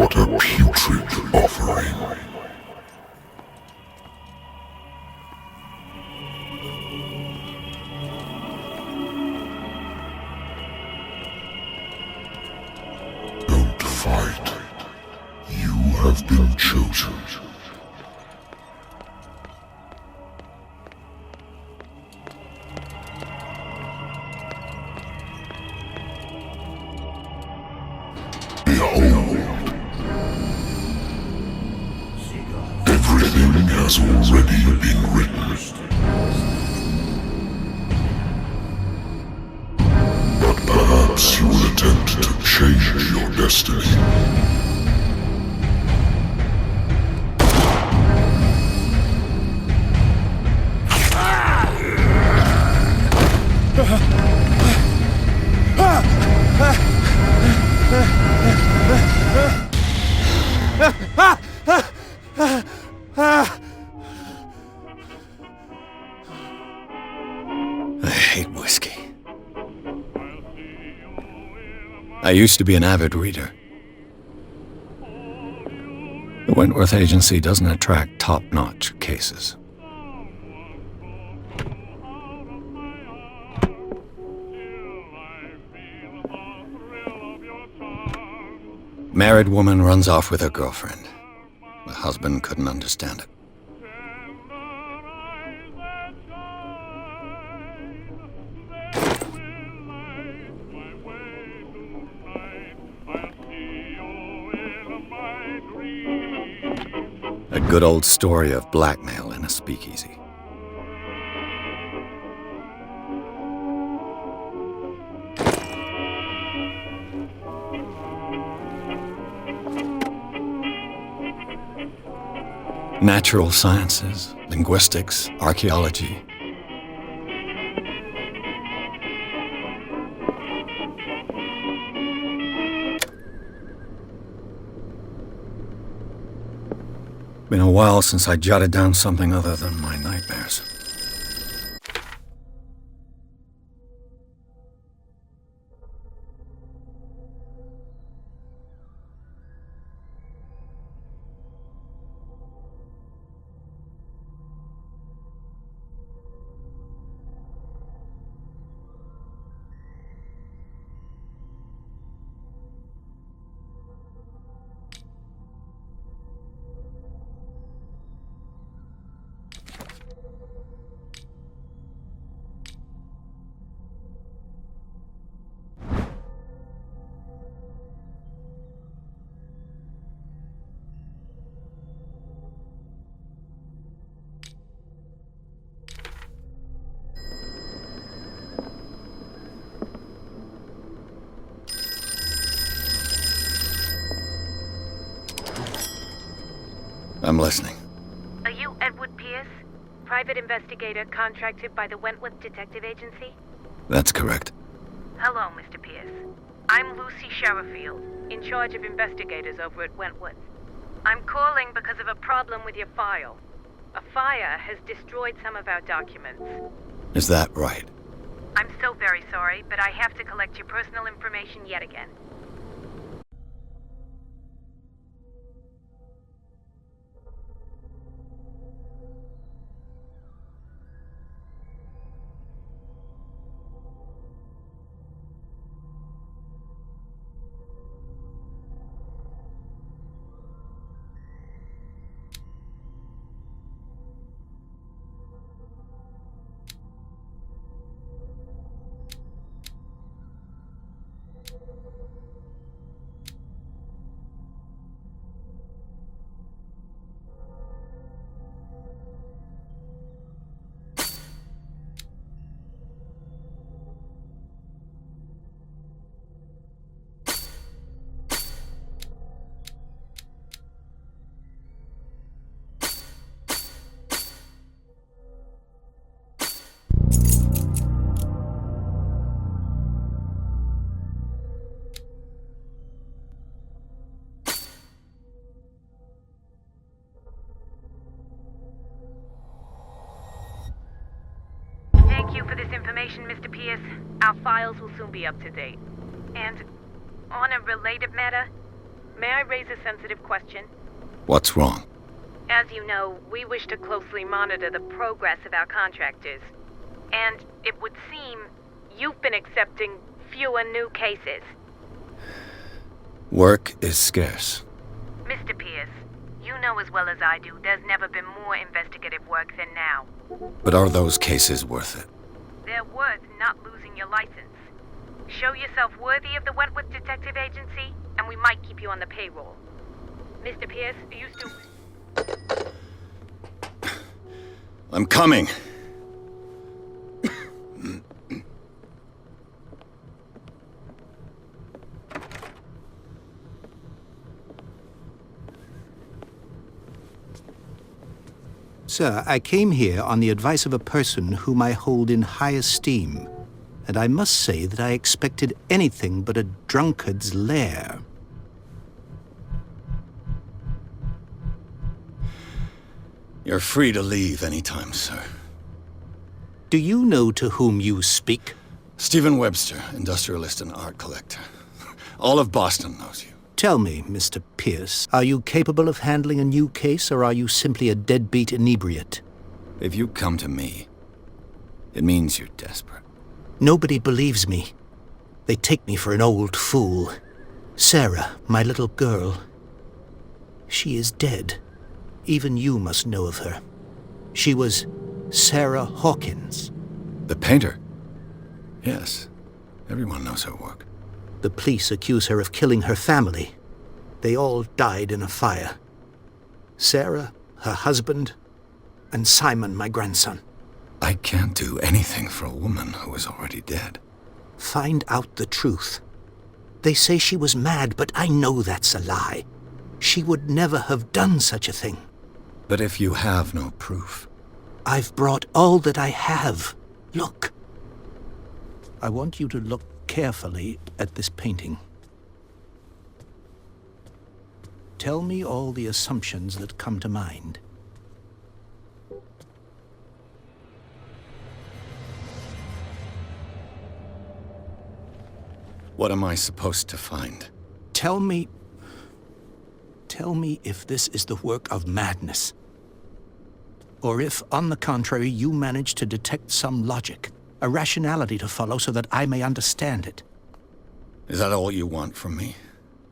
What a putrid offering. Don't fight. You have been chosen. Behold. Everything has already been written. But perhaps you will attempt to change your destiny. I hate whiskey. I used to be an avid reader. The Wentworth Agency doesn't attract top-notch cases. Married woman runs off with her girlfriend. The husband couldn't understand it. A good old story of blackmail in a speakeasy. Natural sciences, linguistics, archaeology. Been a while since I jotted down something other than my nightmares. I'm listening. Are you Edward Pierce, private investigator contracted by the Wentworth Detective Agency? That's correct. Hello, Mr. Pierce. I'm Lucy Sherrifield, in charge of investigators over at Wentworth. I'm calling because of a problem with your file. A fire has destroyed some of our documents. Is that right? I'm so very sorry, but I have to collect your personal information yet again. Thank you for this information, Mr. Pierce. Our files will soon be up to date. And on a related matter, may I raise a sensitive question? What's wrong? As you know, we wish to closely monitor the progress of our contractors. And it would seem you've been accepting fewer new cases. Work is scarce. Mr. Pierce, you know as well as I do there's never been more investigative work than now. But are those cases worth it? They're worth not losing your license. Show yourself worthy of the Wentworth Detective Agency, and we might keep you on the payroll. Mr. Pierce, are you still... I'm coming! Sir, I came here on the advice of a person whom I hold in high esteem, and I must say that I expected anything but a drunkard's lair. You're free to leave anytime, sir. Do you know to whom you speak? Stephen Webster, industrialist and art collector. All of Boston knows you. Tell me, Mr. Pierce, are you capable of handling a new case, or are you simply a deadbeat inebriate? If you come to me, it means you're desperate. Nobody believes me. They take me for an old fool. Sarah, my little girl, she is dead. Even you must know of her. She was Sarah Hawkins. The painter? Yes. Everyone knows her work. The police accuse her of killing her family. They all died in a fire. Sarah, her husband, and Simon, my grandson. I can't do anything for a woman who is already dead. Find out the truth. They say she was mad, but I know that's a lie. She would never have done such a thing. But if you have no proof... I've brought all that I have. Look. I want you to look carefully at this painting. Tell me all the assumptions that come to mind. What am I supposed to find? Tell me if this is the work of madness. Or if, on the contrary, you manage to detect some logic, a rationality to follow so that I may understand it. Is that all you want from me?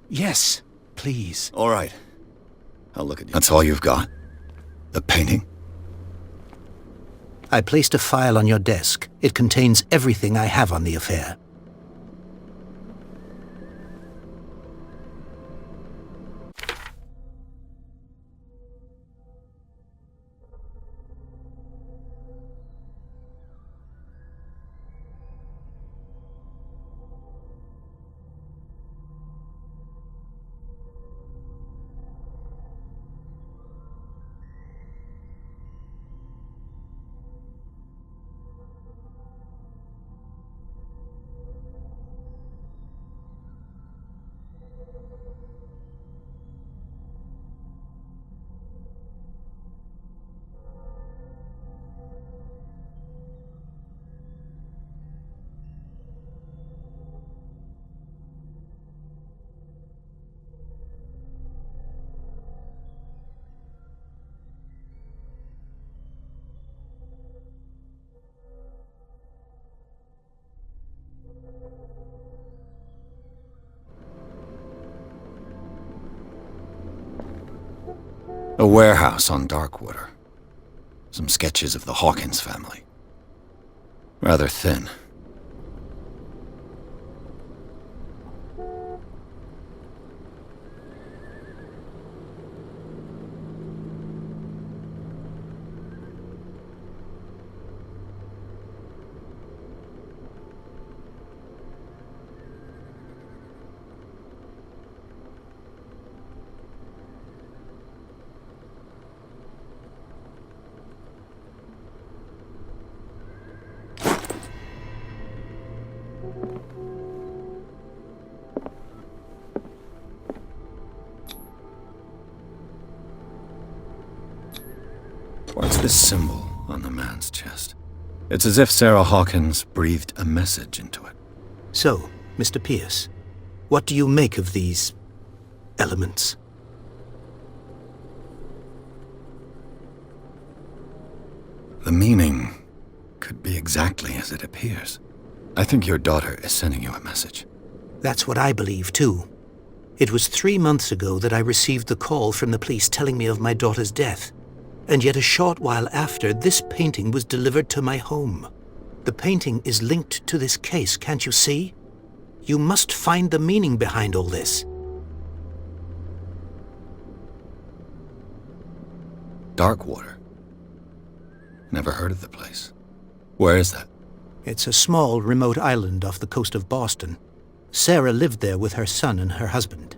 Yes, please. All right. I'll look at you. That's all you've got? The painting? I placed a file on your desk. It contains everything I have on the affair. A warehouse on Darkwater. Some sketches of the Hawkins family. Rather thin. What's this symbol on the man's chest? It's as if Sarah Hawkins breathed a message into it. So, Mr. Pierce, what do you make of these elements. The meaning could be exactly as it appears. I think your daughter is sending you a message. That's what I believe, too. It was 3 months ago that I received the call from the police telling me of my daughter's death. And yet a short while after, this painting was delivered to my home. The painting is linked to this case, can't you see? You must find the meaning behind all this. Darkwater. Never heard of the place. Where is that? It's a small, remote island off the coast of Boston. Sarah lived there with her son and her husband.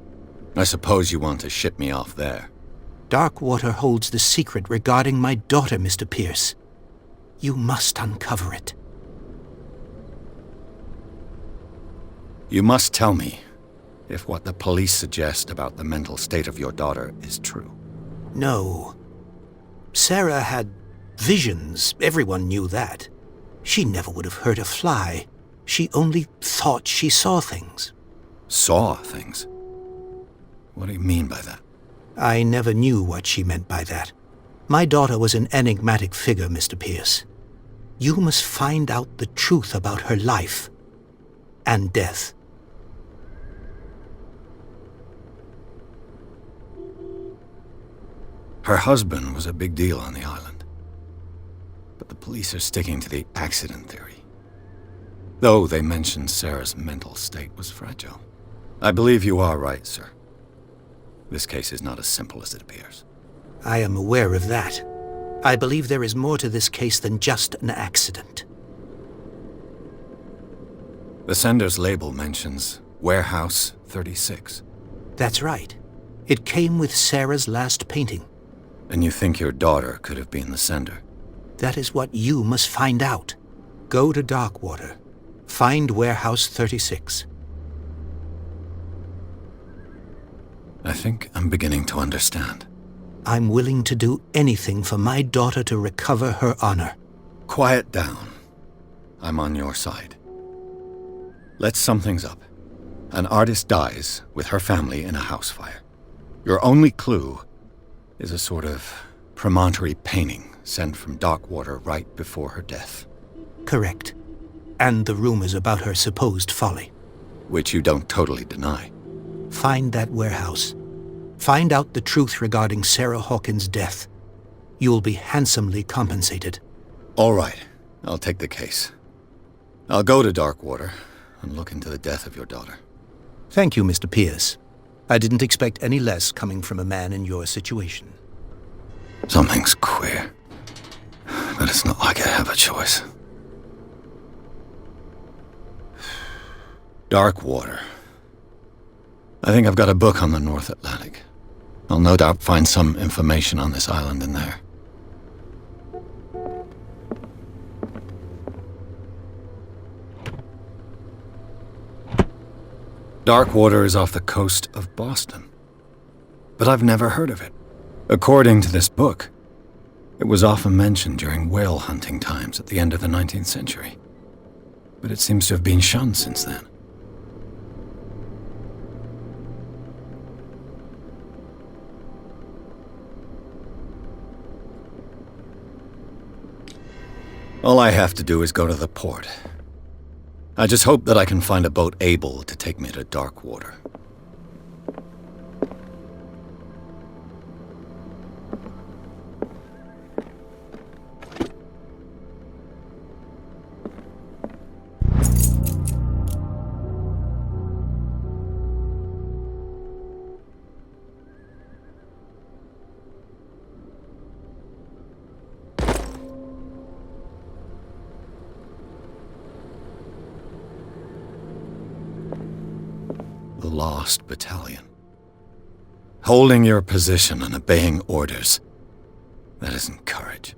I suppose you want to ship me off there. Darkwater holds the secret regarding my daughter, Mr. Pierce. You must uncover it. You must tell me if what the police suggest about the mental state of your daughter is true. No. Sarah had visions. Everyone knew that. She never would have hurt a fly. She only thought she saw things. Saw things? What do you mean by that? I never knew what she meant by that. My daughter was an enigmatic figure, Mr. Pierce. You must find out the truth about her life and death. Her husband was a big deal on the island. But the police are sticking to the accident theory. Though they mentioned Sarah's mental state was fragile. I believe you are right, sir. This case is not as simple as it appears. I am aware of that. I believe there is more to this case than just an accident. The sender's label mentions Warehouse 36. That's right. It came with Sarah's last painting. And you think your daughter could have been the sender? That is what you must find out. Go to Darkwater. Find Warehouse 36. I think I'm beginning to understand. I'm willing to do anything for my daughter to recover her honor. Quiet down. I'm on your side. Let's sum things up. An artist dies with her family in a house fire. Your only clue is a sort of promontory painting sent from Darkwater right before her death. Correct. And the rumors about her supposed folly. Which you don't totally deny. Find that warehouse. Find out the truth regarding Sarah Hawkins' death. You'll be handsomely compensated. All right. I'll take the case. I'll go to Darkwater and look into the death of your daughter. Thank you, Mr. Pierce. I didn't expect any less coming from a man in your situation. Something's queer. But it's not like I have a choice. Darkwater. I think I've got a book on the North Atlantic. I'll no doubt find some information on this island in there. Darkwater is off the coast of Boston. But I've never heard of it. According to this book, it was often mentioned during whale hunting times at the end of the 19th century. But it seems to have been shunned since then. All I have to do is go to the port. I just hope that I can find a boat able to take me to Darkwater. The Lost Battalion. Holding your position and obeying orders. That isn't courage.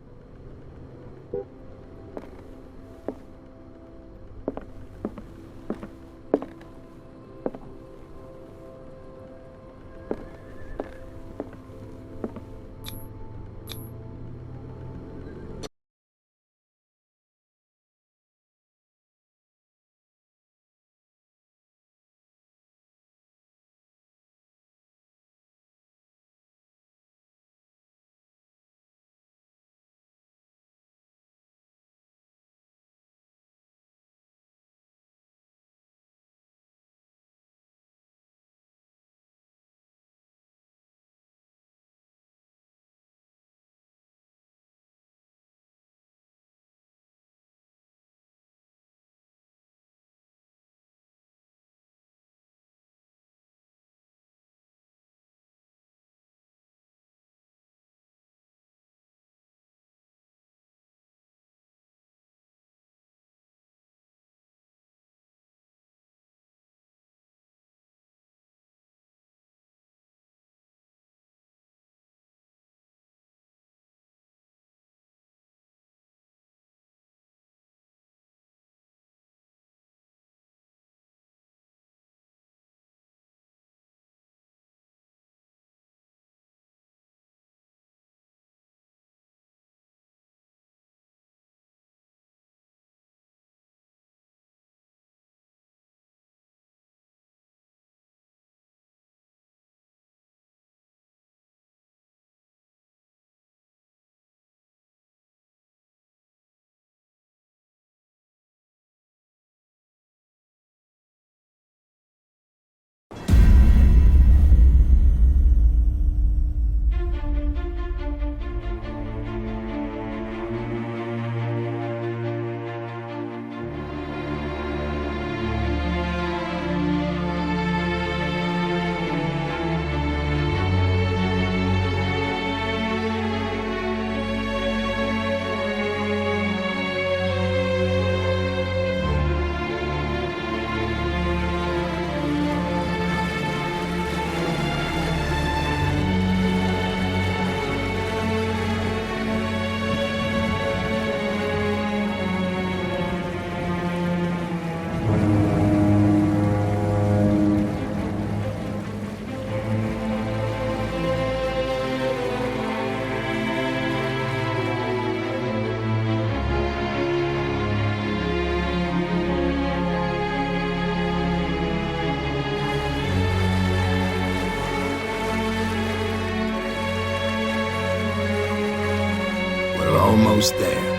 almost there.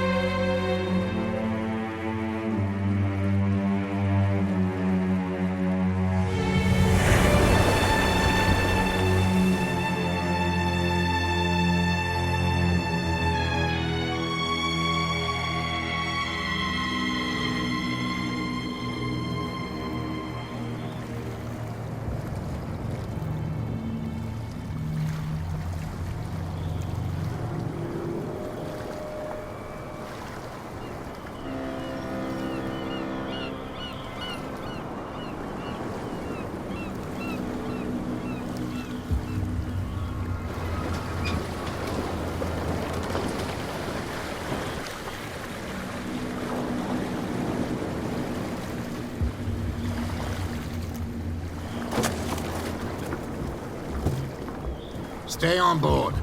Stay on board.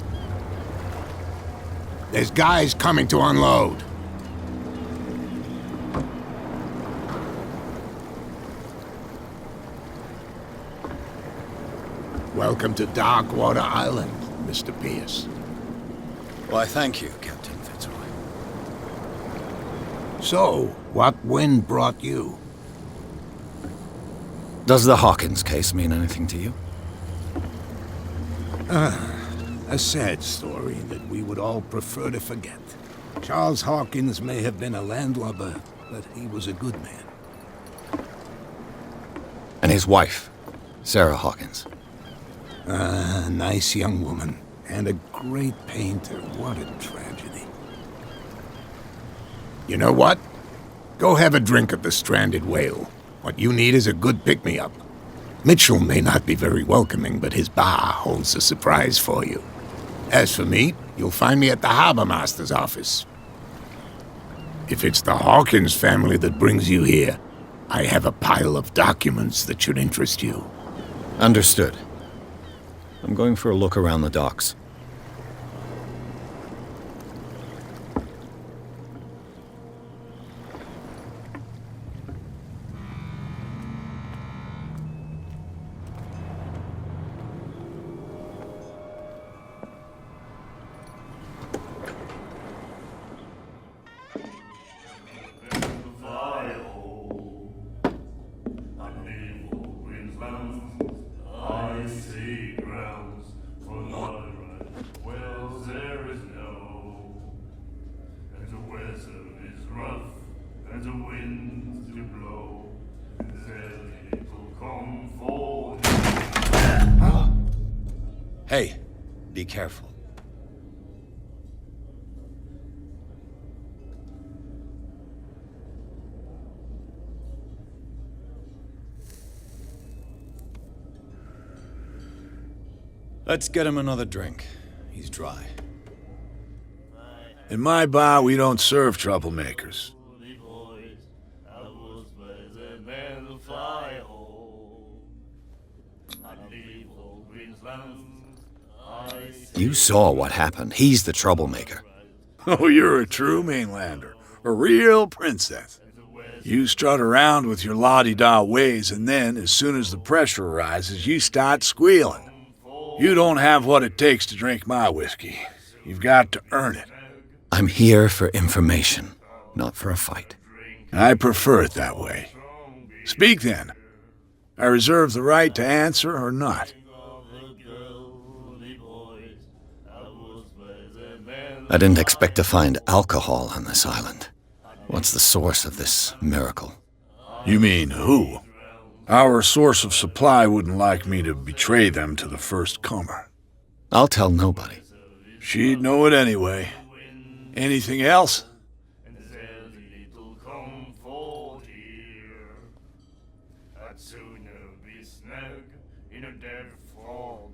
There's guys coming to unload. Welcome to Darkwater Island, Mr. Pierce. Why, thank you, Captain Fitzroy. So, what wind brought you? Does the Hawkins case mean anything to you? A sad story that we would all prefer to forget. Charles Hawkins may have been a landlubber, but he was a good man. And his wife, Sarah Hawkins. A nice young woman, and a great painter. What a tragedy. You know what? Go have a drink at the Stranded Whale. What you need is a good pick-me-up. Mitchell may not be very welcoming, but his bar holds a surprise for you. As for me, you'll find me at the Harbor Master's office. If it's the Hawkins family that brings you here, I have a pile of documents that should interest you. Understood. I'm going for a look around the docks. Hey, be careful. Let's get him another drink. He's dry. In my bar, we don't serve troublemakers. You saw what happened. He's the troublemaker. Oh, you're a true mainlander. A real princess. You strut around with your la-di-da ways, and then, as soon as the pressure arises, you start squealing. You don't have what it takes to drink my whiskey. You've got to earn it. I'm here for information, not for a fight. I prefer it that way. Speak then. I reserve the right to answer or not. I didn't expect to find alcohol on this island. What's the source of this miracle? You mean who? Our source of supply wouldn't like me to betray them to the first comer. I'll tell nobody. She'd know it anyway. Anything else?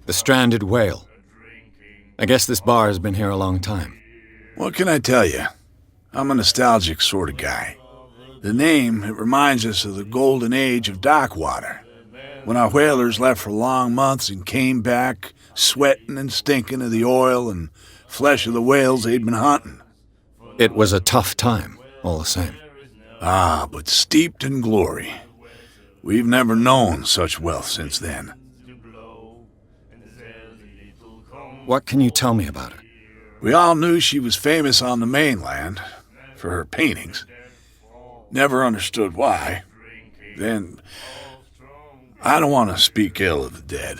The Stranded Whale. I guess this bar has been here a long time. What can I tell you? I'm a nostalgic sort of guy. The name, it reminds us of the golden age of Darkwater, when our whalers left for long months and came back sweating and stinking of the oil and flesh of the whales they'd been hunting. It was a tough time, all the same. Ah, but steeped in glory. We've never known such wealth since then. What can you tell me about it? We all knew she was famous on the mainland for her paintings. Never understood why. Then, I don't want to speak ill of the dead.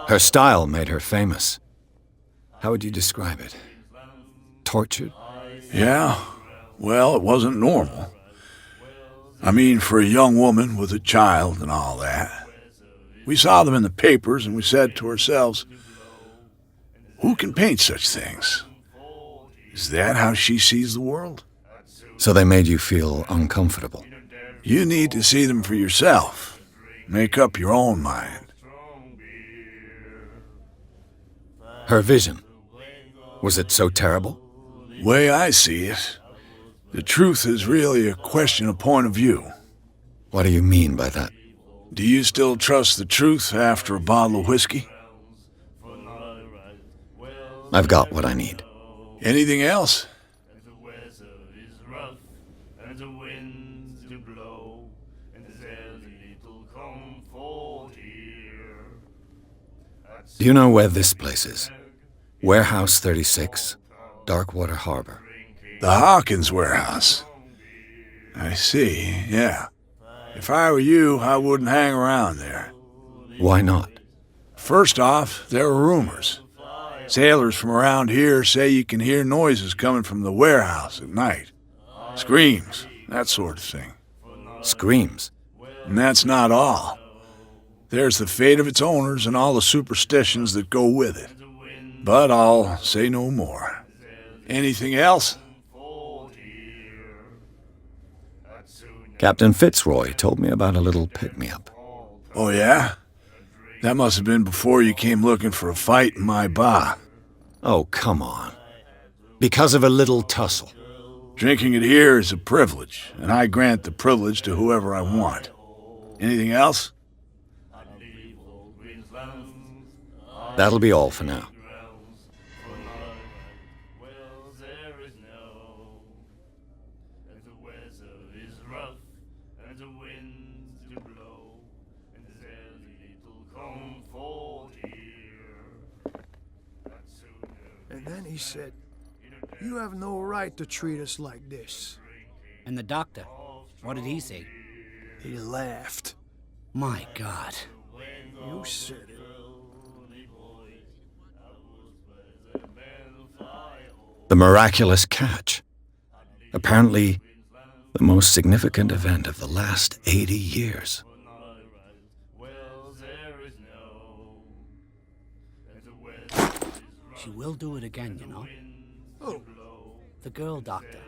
Her style made her famous. How would you describe it? Tortured? Yeah, well, it wasn't normal. I mean, for a young woman with a child and all that. We saw them in the papers and we said to ourselves, who can paint such things? Is that how she sees the world? So they made you feel uncomfortable. You need to see them for yourself. Make up your own mind. Her vision. Was it so terrible? Way I see it, the truth is really a question of point of view. What do you mean by that? Do you still trust the truth after a bottle of whiskey? I've got what I need. Anything else? Do you know where this place is? Warehouse 36, Darkwater Harbor. The Hawkins warehouse. I see, yeah. If I were you, I wouldn't hang around there. Why not? First off, there are rumors. Sailors from around here say you can hear noises coming from the warehouse at night. Screams, that sort of thing. Screams? And that's not all. There's the fate of its owners and all the superstitions that go with it. But I'll say no more. Anything else? Captain Fitzroy told me about a little pick-me-up. Oh, yeah? That must have been before you came looking for a fight in my bar. Oh, come on. Because of a little tussle. Drinking it here is a privilege, and I grant the privilege to whoever I want. Anything else? That'll be all for now. And then he said, "You have no right to treat us like this." And the doctor, what did he say? He laughed. My God. You said it. The miraculous catch. Apparently, the most significant event of the last 80 years. She will do it again, you know. Oh, The girl doctor.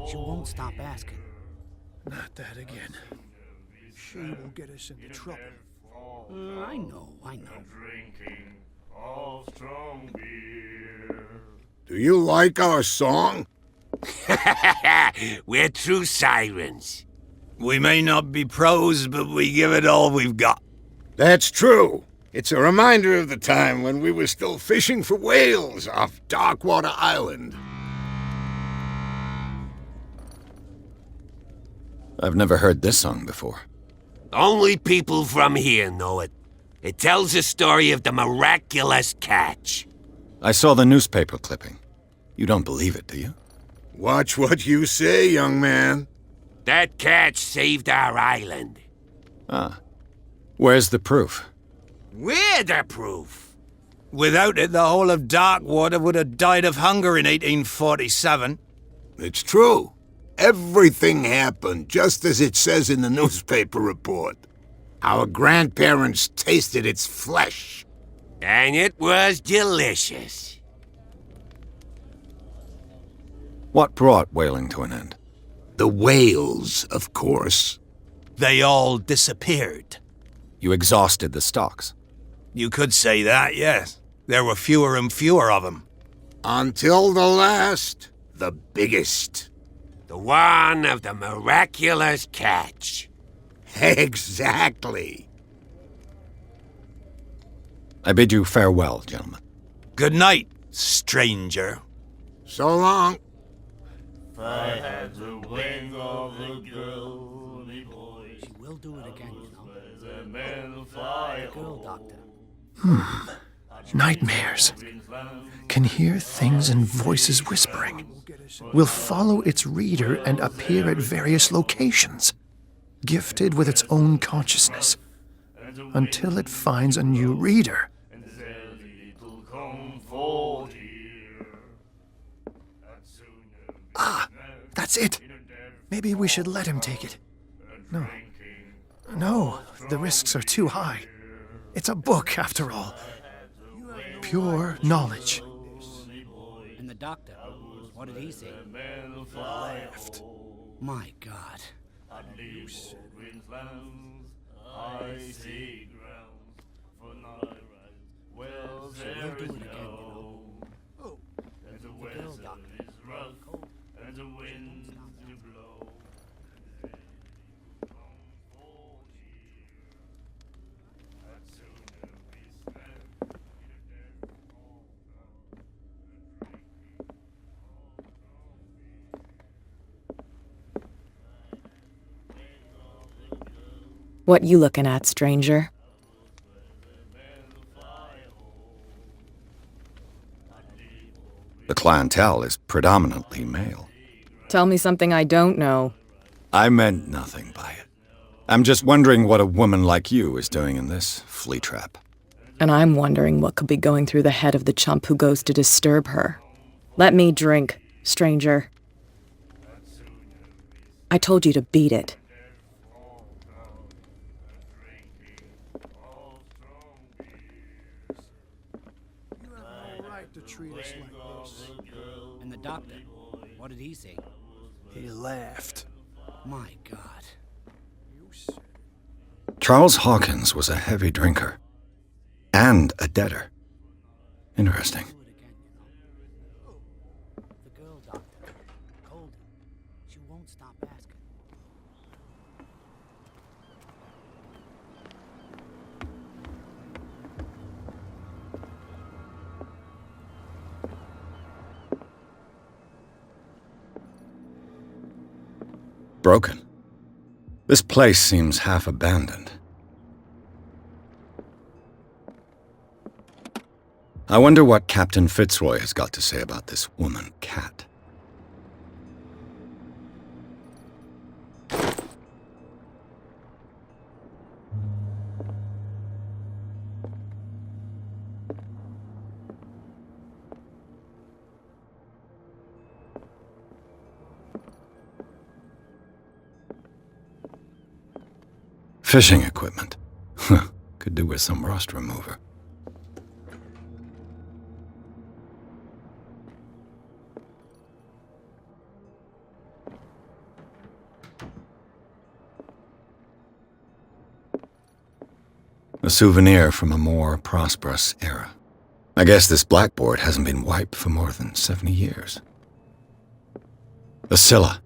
She won't stop asking. not that again. She will get us into trouble. I know. Do you like our song? We're true sirens. We may not be pros, but we give it all we've got. That's true. It's a reminder of the time when we were still fishing for whales off Darkwater Island. I've never heard this song before. Only people from here know it. It tells the story of the miraculous catch. I saw the newspaper clipping. You don't believe it, do you? Watch what you say, young man. That catch saved our island. Ah. Where's the proof? We're the proof. Without it, the whole of Darkwater would have died of hunger in 1847. It's true. Everything happened just as it says in the newspaper report. Our grandparents tasted its flesh. And it was delicious. What brought whaling to an end? The whales, of course. They all disappeared. You exhausted the stocks. You could say that, yes. There were fewer and fewer of them. Until the last, the biggest. The one of the miraculous catch. Exactly. I bid you farewell, gentlemen. Good night, stranger. So long. She will do it again, you know. The girl doctor. Nightmares. Can hear things and voices whispering. Will follow its reader and appear at various locations, gifted with its own consciousness, until it finds a new reader. Ah, that's it. Maybe we should let him take it. No, the risks are too high. It's a book, after all. Pure knowledge. And the doctor, what did he say? Left. My God. She will do it again, you know. The girl doctor. What you looking at, stranger? The clientele is predominantly male. Tell me something I don't know. I meant nothing by it. I'm just wondering what a woman like you is doing in this flea trap. And I'm wondering what could be going through the head of the chump who goes to disturb her. Let me drink, stranger. I told you to beat it. To treat us like this. And the doctor, what did he say? He laughed. My God. Charles Hawkins was a heavy drinker. And a debtor. Interesting. The girl doctor, Colden, she won't stop asking. Broken. This place seems half abandoned. I wonder what Captain Fitzroy has got to say about this woman cat. Fishing equipment. Could do with some rust remover. A souvenir from a more prosperous era. I guess this blackboard hasn't been wiped for more than 70 years. The Scylla.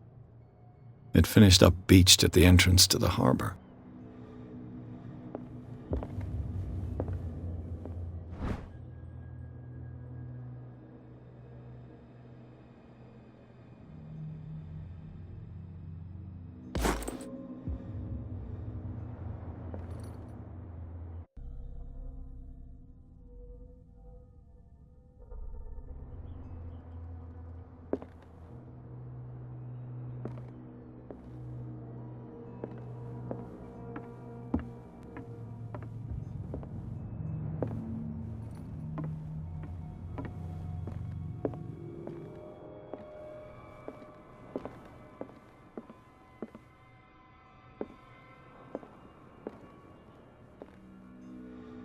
It finished up beached at the entrance to the harbor.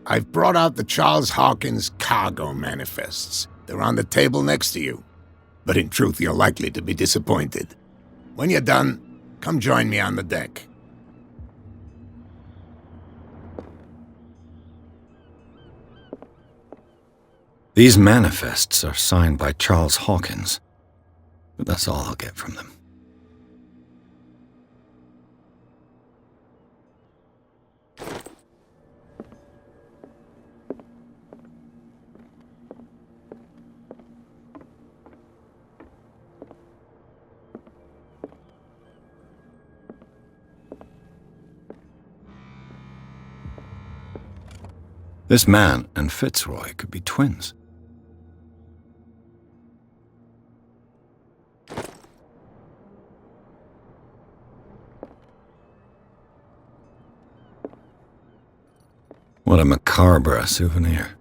I've brought out the Charles Hawkins cargo manifests. They're on the table next to you. But in truth, you're likely to be disappointed. When you're done, come join me on the deck. These manifests are signed by Charles Hawkins, but that's all I'll get from them. This man and Fitzroy could be twins. What a macabre souvenir.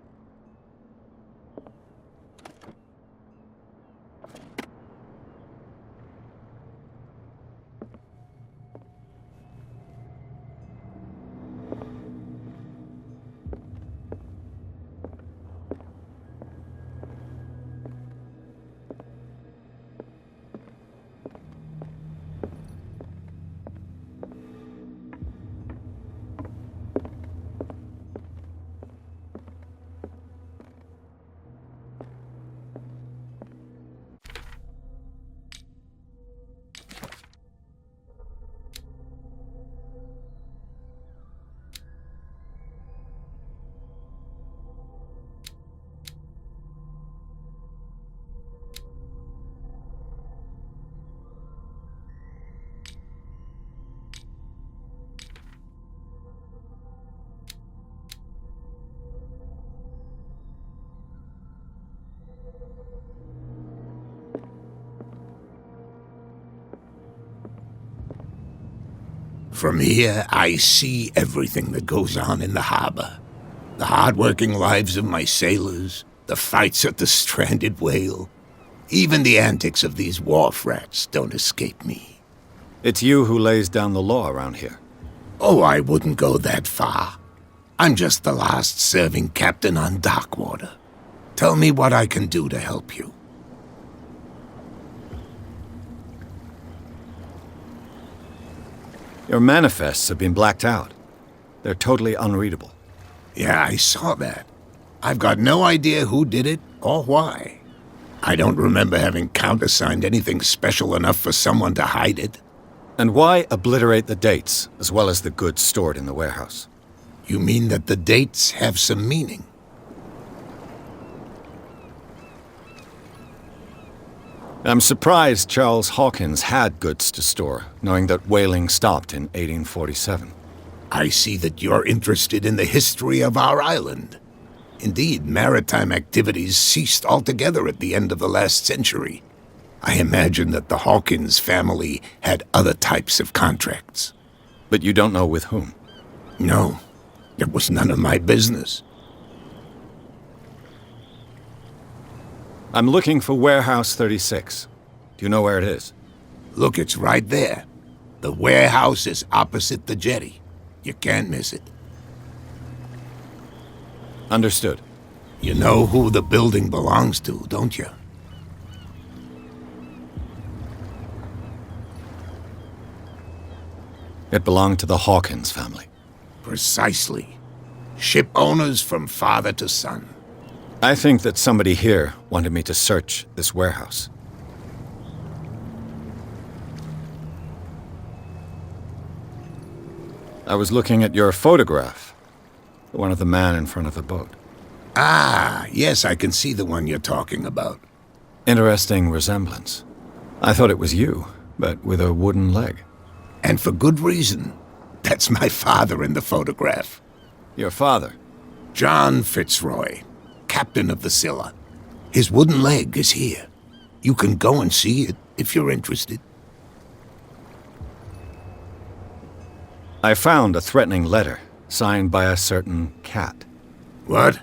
From here, I see everything that goes on in the harbor. The hard-working lives of my sailors, the fights at the stranded whale. Even the antics of these wharf rats don't escape me. It's you who lays down the law around here. Oh, I wouldn't go that far. I'm just the last serving captain on Darkwater. Tell me what I can do to help you. Your manifests have been blacked out. They're totally unreadable. Yeah, I saw that. I've got no idea who did it or why. I don't remember having countersigned anything special enough for someone to hide it. And why obliterate the dates, as well as the goods stored in the warehouse? You mean that the dates have some meaning? I'm surprised Charles Hawkins had goods to store, knowing that whaling stopped in 1847. I see that you're interested in the history of our island. Indeed, maritime activities ceased altogether at the end of the last century. I imagine that the Hawkins family had other types of contracts. But you don't know with whom? No, it was none of my business. I'm looking for Warehouse 36. Do you know where it is? Look, it's right there. The warehouse is opposite the jetty. You can't miss it. Understood. You know who the building belongs to, don't you? It belonged to the Hawkins family. Precisely. Ship owners from father to son. I think that somebody here wanted me to search this warehouse. I was looking at your photograph, the one of the man in front of the boat. Ah, yes, I can see the one you're talking about. Interesting resemblance. I thought it was you, but with a wooden leg. And for good reason. That's my father in the photograph. Your father? John Fitzroy, captain of the Scylla. His wooden leg is here. You can go and see it if you're interested. I found a threatening letter, signed by a certain cat. What?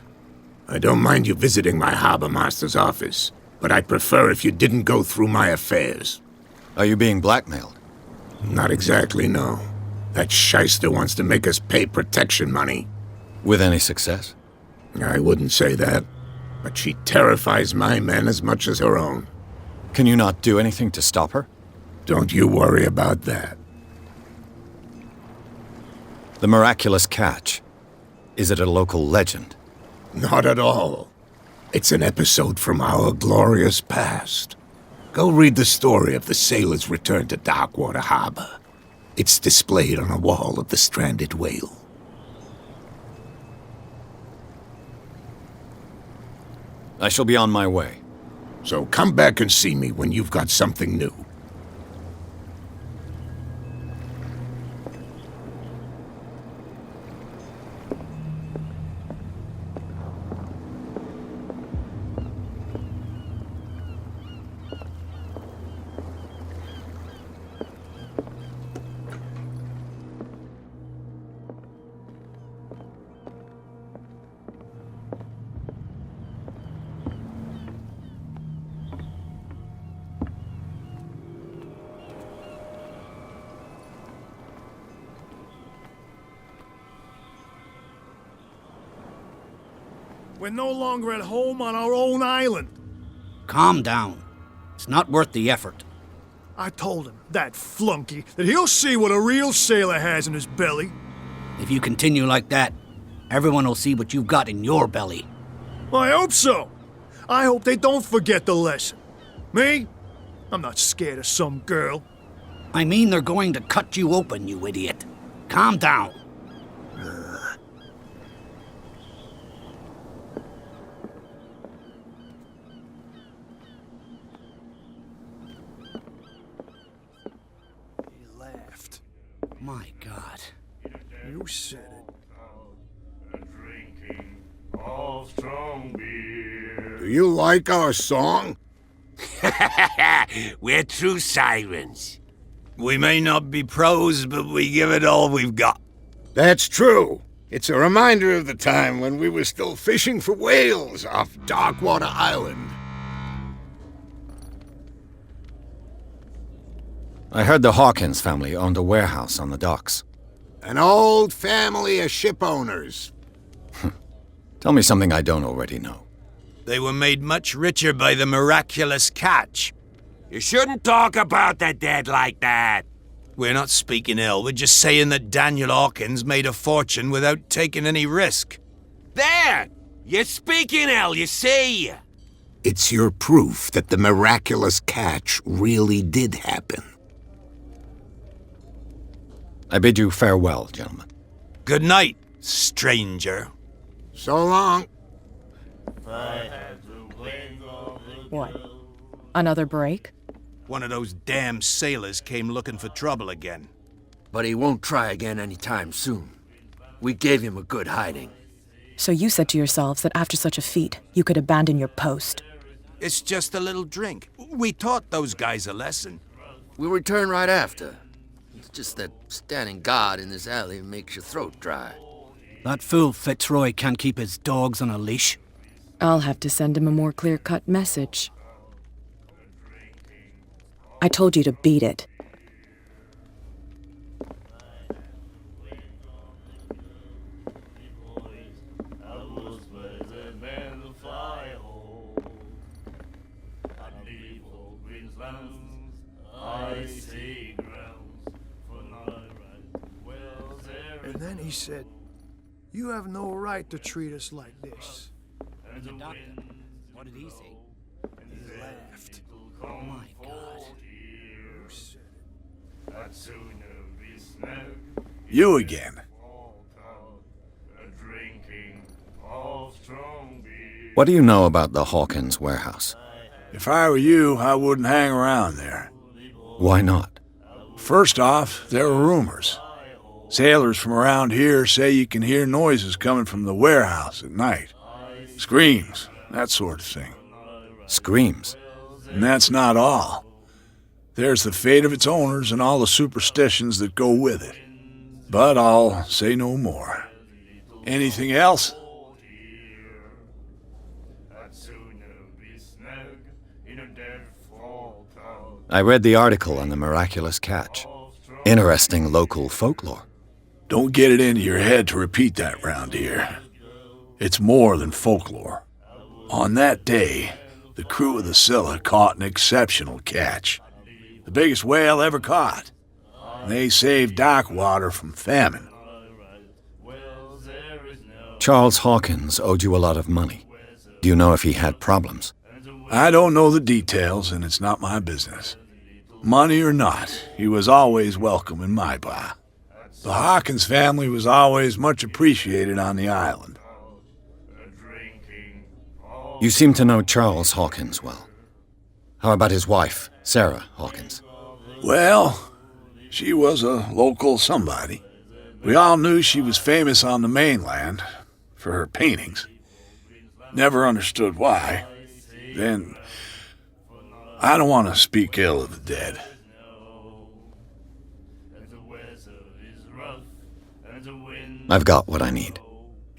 I don't mind you visiting my harbor master's office, but I'd prefer if you didn't go through my affairs. Are you being blackmailed? Not exactly, no. That shyster wants to make us pay protection money. With any success? I wouldn't say that, but she terrifies my men as much as her own. Can you not do anything to stop her? Don't you worry about that. The miraculous catch. Is it a local legend? Not at all. It's an episode from our glorious past. Go read the story of the sailor's return to Darkwater Harbor. It's displayed on a wall of the stranded whale. I shall be on my way. So come back and see me when you've got something new. We're no longer at home on our own island. Calm down. It's not worth the effort. I told him, that flunky, that he'll see what a real sailor has in his belly. If you continue like that, everyone will see what you've got in your belly. Well, I hope so. I hope they don't forget the lesson. Me? I'm not scared of some girl. I mean they're going to cut you open, you idiot. Calm down. He laughed. My God. You said it. Do you like our song? We're true sirens. We may not be pros, but we give it all we've got. That's true. It's a reminder of the time when we were still fishing for whales off Darkwater Island. I heard the Hawkins family owned a warehouse on the docks. An old family of ship owners. Tell me something I don't already know. They were made much richer by the miraculous catch. You shouldn't talk about the dead like that. We're not speaking ill, we're just saying that Daniel Hawkins made a fortune without taking any risk. There! You're speaking ill, you see. It's your proof that the miraculous catch really did happen. I bid you farewell, gentlemen. Good night, stranger. So long. What? Another break? One of those damn sailors came looking for trouble again. But he won't try again anytime soon. We gave him a good hiding. So you said to yourselves that after such a feat, you could abandon your post. It's just a little drink. We taught those guys a lesson. We'll return right after. It's just that standing guard in this alley makes your throat dry. That fool Fitzroy can't keep his dogs on a leash. I'll have to send him a more clear-cut message. I told you to beat it. And then he said, "You have no right to treat us like this." What did he say? He laughed. Oh my God. You again. What do you know about the Hawkins warehouse? If I were you, I wouldn't hang around there. Why not? First off, there are rumors. Sailors from around here say you can hear noises coming from the warehouse at night. Screams, that sort of thing. Screams? And that's not all. There's the fate of its owners and all the superstitions that go with it. But I'll say no more. Anything else? I read the article on the miraculous catch. Interesting local folklore. Don't get it into your head to repeat that round here. It's more than folklore. On that day, the crew of the Scylla caught an exceptional catch. The biggest whale ever caught. And they saved Darkwater from famine. Charles Hawkins owed you a lot of money. Do you know if he had problems? I don't know the details, and it's not my business. Money or not, he was always welcome in my bar. The Hawkins family was always much appreciated on the island. You seem to know Charles Hawkins well. How about his wife, Sarah Hawkins? Well, she was a local somebody. We all knew she was famous on the mainland for her paintings. Never understood why. Then, I don't want to speak ill of the dead. I've got what I need.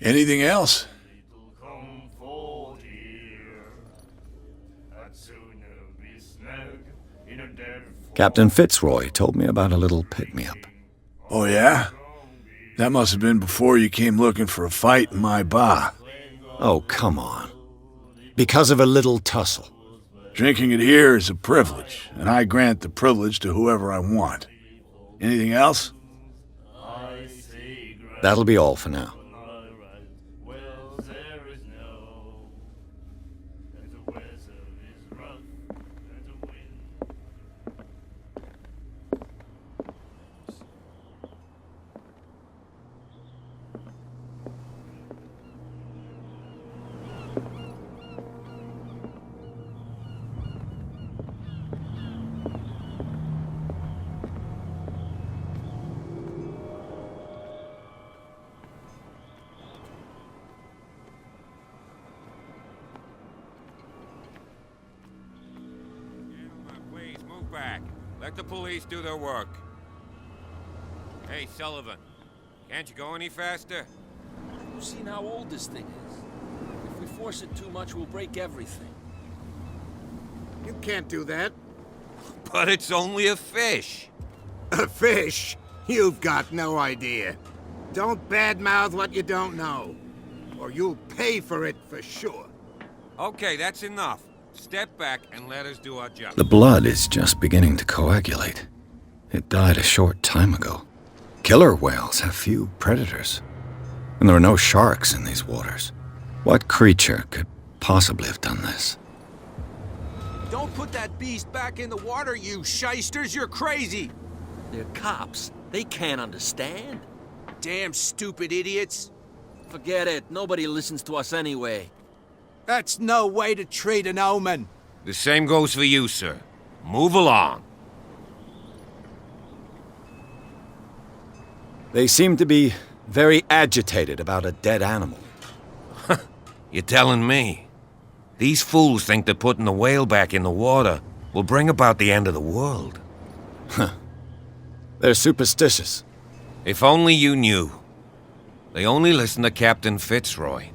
Anything else? Captain Fitzroy told me about a little pick-me-up. Oh, yeah? That must have been before you came looking for a fight in my bar. Oh, come on. Because of a little tussle. Drinking it here is a privilege, and I grant the privilege to whoever I want. Anything else? That'll be all for now. Back. Let the police do their work. Hey, Sullivan. Can't you go any faster? You've seen how old this thing is. If we force it too much, we'll break everything. You can't do that. But it's only a fish. A fish? You've got no idea. Don't badmouth what you don't know, or you'll pay for it for sure. Okay, that's enough. Step back and let us do our job. The blood is just beginning to coagulate. It died a short time ago. Killer whales have few predators. And there are no sharks in these waters. What creature could possibly have done this? Don't put that beast back in the water, you shysters! You're crazy! They're cops. They can't understand. Damn stupid idiots! Forget it. Nobody listens to us anyway. That's no way to treat an omen. The same goes for you, sir. Move along. They seem to be very agitated about a dead animal. You're telling me? These fools think that putting the whale back in the water will bring about the end of the world. They're superstitious. If only you knew. They only listen to Captain Fitzroy.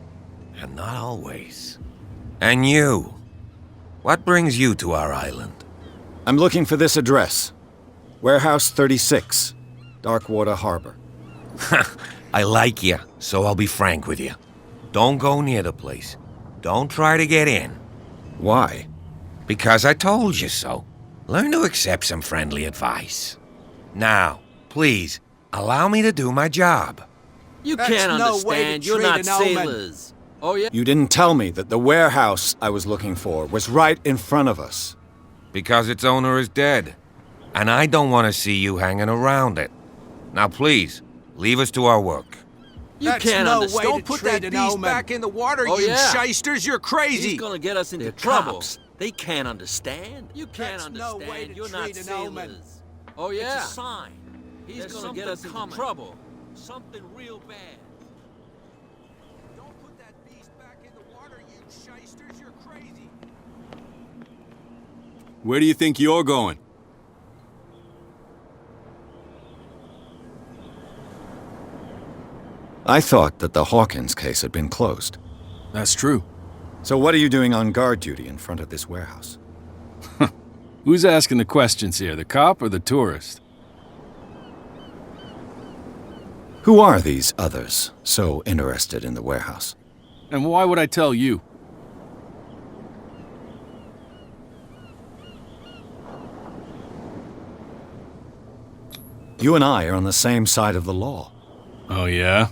And not always. And you. What brings you to our island? I'm looking for this address. Warehouse 36, Darkwater Harbor. I like you, so I'll be frank with you. Don't go near the place. Don't try to get in. Why? Because I told you so. Learn to accept some friendly advice. Now, please, allow me to do my job. You can't understand. You're not sailors. Oh, yeah? You didn't tell me that the warehouse I was looking for was right in front of us. Because its owner is dead. And I don't want to see you hanging around it. Now please, leave us to our work. You can't understand. Don't put that beast back in the water, you shysters! You're crazy! He's gonna get us into trouble. They can't understand. You can't understand. No way to You're not sailors. Oh, yeah? It's a sign. He's gonna get us into trouble. Something real bad. Where do you think you're going? I thought that the Hawkins case had been closed. That's true. So what are you doing on guard duty in front of this warehouse? Who's asking the questions here, the cop or the tourist? Who are these others so interested in the warehouse? And why would I tell you? You and I are on the same side of the law. Oh, yeah?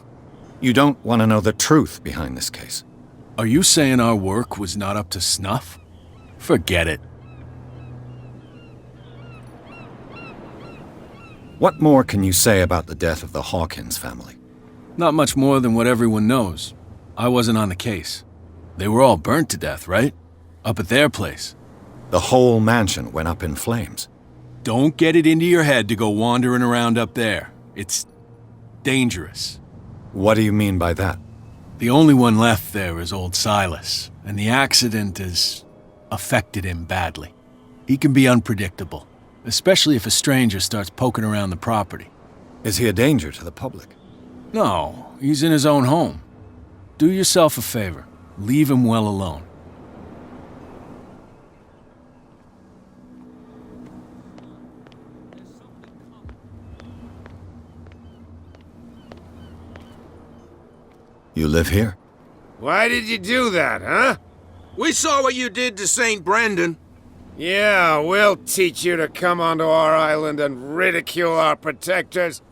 You don't want to know the truth behind this case. Are you saying our work was not up to snuff? Forget it. What more can you say about the death of the Hawkins family? Not much more than what everyone knows. I wasn't on the case. They were all burnt to death, right? Up at their place. The whole mansion went up in flames. Don't get it into your head to go wandering around up there. It's dangerous. What do you mean by that? The only one left there is old Silas, and the accident has affected him badly. He can be unpredictable, especially if a stranger starts poking around the property. Is he a danger to the public? No, he's in his own home. Do yourself a favor. Leave him well alone. You live here? Why did you do that, huh? We saw what you did to St. Brendan. Yeah, we'll teach you to come onto our island and ridicule our protectors.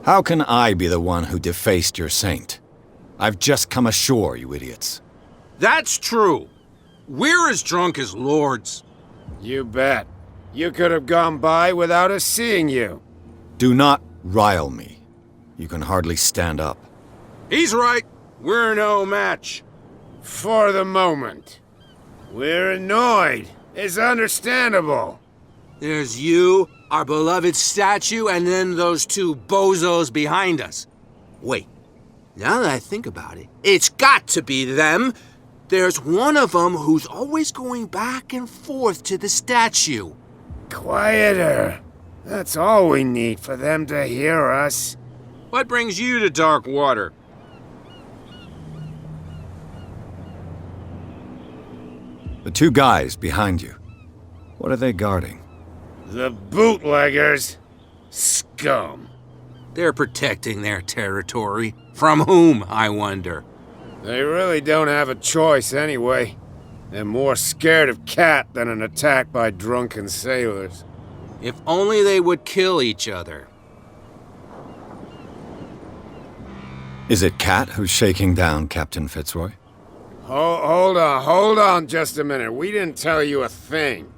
How can I be the one who defaced your saint? I've just come ashore, you idiots. That's true. We're as drunk as lords. You bet. You could have gone by without us seeing you. Do not rile me. You can hardly stand up. He's right. We're no match. For the moment. We're annoyed. It's understandable. There's you, our beloved statue, and then those two bozos behind us. Wait, now that I think about it, it's got to be them. There's one of them who's always going back and forth to the statue. Quieter. That's all we need for them to hear us. What brings you to Darkwater? The two guys behind you. What are they guarding? The bootleggers. Scum. They're protecting their territory. From whom, I wonder? They really don't have a choice anyway. They're more scared of Cat than an attack by drunken sailors. If only they would kill each other. Is it Cat who's shaking down Captain Fitzroy? Hold on just a minute. We didn't tell you a thing.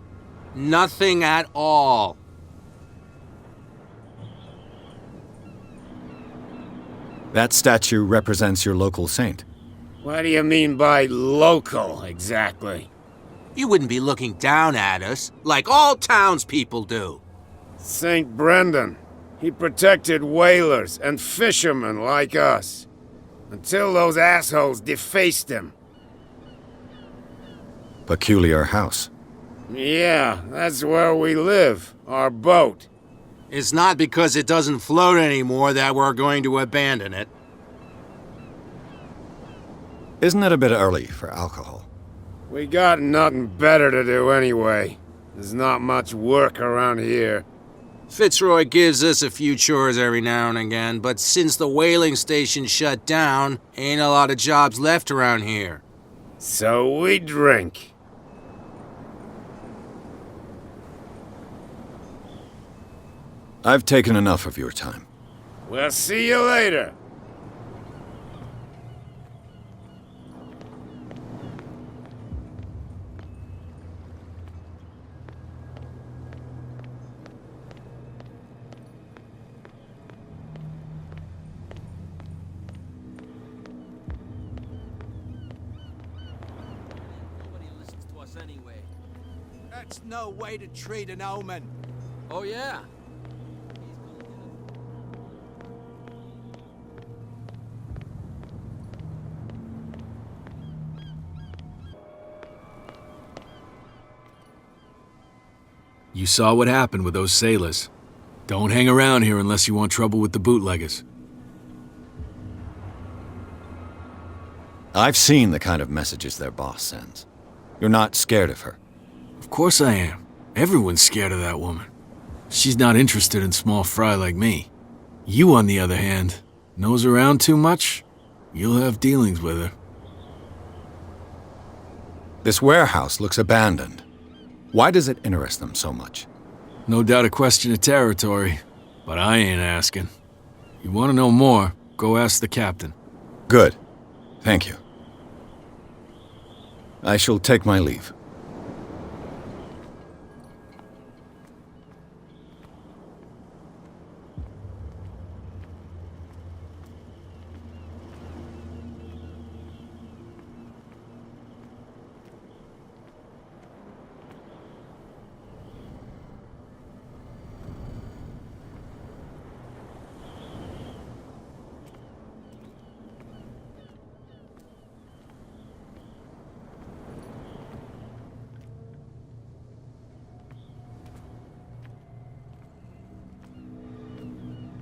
Nothing at all. That statue represents your local saint. What do you mean by local, exactly? You wouldn't be looking down at us, like all townspeople do. St. Brendan. He protected whalers and fishermen like us. Until those assholes defaced him. Peculiar house. Yeah, that's where we live. Our boat. It's not because it doesn't float anymore that we're going to abandon it. Isn't it a bit early for alcohol? We got nothing better to do anyway. There's not much work around here. Fitzroy gives us a few chores every now and again, but since the whaling station shut down, ain't a lot of jobs left around here. So we drink. I've taken enough of your time. We'll see you later. That's no way to treat an omen. Oh, yeah? You saw what happened with those sailors. Don't hang around here unless you want trouble with the bootleggers. I've seen the kind of messages their boss sends. You're not scared of her. Of course I am. Everyone's scared of that woman. She's not interested in small fry like me. You, on the other hand, nose around too much, you'll have dealings with her. This warehouse looks abandoned. Why does it interest them so much? No doubt a question of territory, but I ain't asking. You want to know more, go ask the captain. Good. Thank you. I shall take my leave.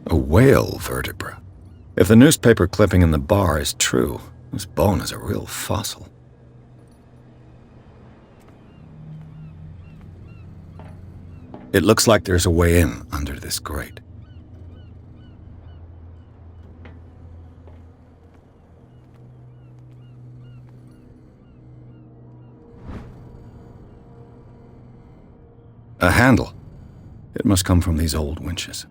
A whale vertebra. If the newspaper clipping in the bar is true, this bone is a real fossil. It looks like there's a way in under this grate. A handle. It must come from these old winches.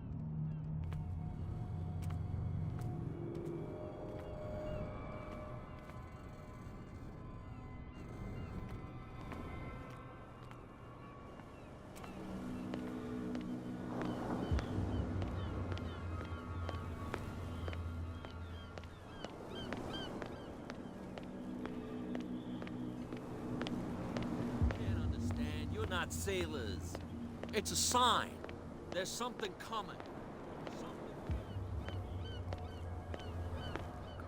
Not sailors. It's a sign. There's something coming.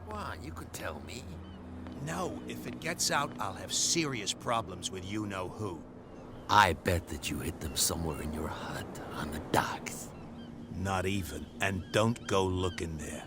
Come on, you can tell me. No, if it gets out, I'll have serious problems with you-know-who. I bet that you hid them somewhere in your hut on the docks. Not even. And don't go looking there.